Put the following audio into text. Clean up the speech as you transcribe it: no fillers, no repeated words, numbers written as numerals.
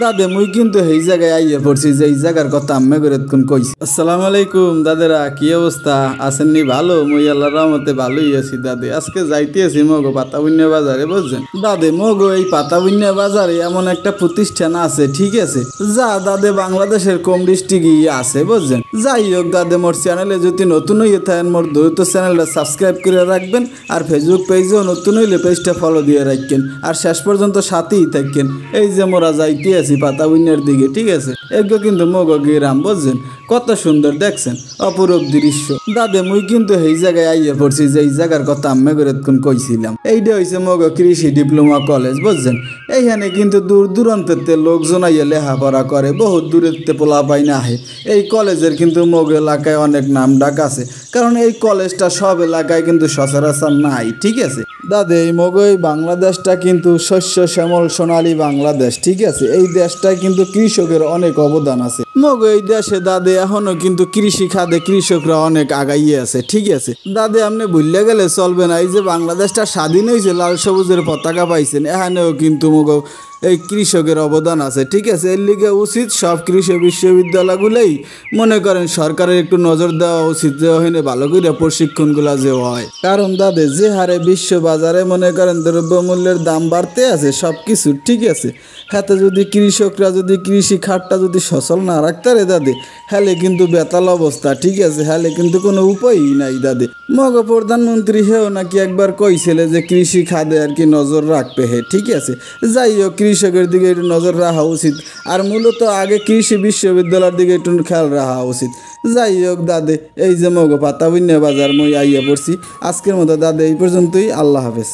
দাদে মুই কিন্তু এই জায়গায় আইয়া পড়ছি যে এই জায়গার কথা আম্মে করে কইছি। আসসালামু আলাইকুম দাদেরা, কি অবস্থা আছেন নি? ভালো, মুই আল্লাহর রহমতে ভালোই আছি দাদে। আজকে যাইতেছি মগো পাতাবুন্যা বাজারে, বুঝছেন দাদে? মগো এই পাতাবুন্যা বাজারে এমন একটা প্রতিষ্ঠান আছে, ঠিক আছে, যা দাদে বাংলাদেশের কম ডিস্ট্রিক্টই আছে, বুঝছেন? যাই হোক দাদে, মোর চ্যানেলে যদি নতুন হইয়ে থাকেন মোর দ্রুত চ্যানেলটা সাবস্ক্রাইব করে রাখবেন, আর ফেসবুক পেজেও নতুন হইলে পেজটা ফলো দিয়ে রাখবেন, আর শেষ পর্যন্ত সাথেই থাকেন। এই যে মোরা যাইতে পাতাবুন্যার দিকে, ঠিক আছে, এগুলো কিন্তু মগো গ্রাম, বুঝছেন? কত সুন্দর দেখছেন, অপরূপ দৃশ্য। দাদে মুই কিন্তু এই জায়গায় আইয়া পড়ছি যে এই জায়গার কথা আম্মে করে কইছিলাম। এইটা হইছে মগো কৃষি ডিপ্লোমা কলেজ, বুঝছেন? এইখানে কিন্তু দূর দূরান্তেতে লোকজন আইয়া লেখাপড়া করে, বহুত দূরেতে পোলা পাই না আহে। এই কলেজের কিন্তু মগ এলাকায় অনেক নাম ডাক আছে, কারণ এই কলেজটা সব এলাকায় কিন্তু সচরাচর নাই, ঠিক আছে দাদে? এই মগ এই বাংলাদেশটা কিন্তু শস্য শ্যামল সোনালী বাংলাদেশ, ঠিক আছে? এই দেশটায় কিন্তু কৃষকের অনেক অবদান আছে। মগ এই দেশে দাদে এখনো কিন্তু কৃষি খাতে কৃষকরা অনেক আগাইয়ে আছে, ঠিক আছে দাদে? আপনি ভুললে গেলে চলবে না। এই যে বাংলাদেশটা স্বাধীন হয়েছে, লাল সবুজের পতাকা পাইছেন, এখানেও কিন্তু মগ এই কৃষকের অবদান আছে, ঠিক আছে? এর লিগে উচিত সব কৃষি বিশ্ববিদ্যালয়গুলোই মনে করেন সরকারের একটু নজর দেওয়া উচিত, যে ওখানে ভালো করে প্রশিক্ষণগুলো যে হয়। কারণ দাদে যে হারে বিশ্ব বাজারে মনে করেন দ্রব্যমূল্যের দাম বাড়তে আছে সব কিছু, ঠিক আছে, হাতে যদি কৃষকরা যদি কৃষি খাতটা যদি সচল না রাখতে রে দাদে, হ্যালে কিন্তু বেতাল অবস্থা, ঠিক আছে? হ্যালে কিন্তু কোনো উপায়ই নাই দাদে। মগ প্রধানমন্ত্রী হেও নাকি একবার কইছিলে যে কৃষি খাতে আর কি নজর রাখবে হে, ঠিক আছে? যাই হোক, কৃষকের দিকে একটু নজর রাখা উচিত, আর মূলত আগে কৃষি বিশ্ববিদ্যালয়ের দিকে একটু খেয়াল রাখা উচিত। যাই হোক দাদে, এই যে মগ পাতাবুন্যা বাজার মই আইয়া পড়ছি। আজকের মতো দাদে এই পর্যন্তই, আল্লাহ হাফেজ।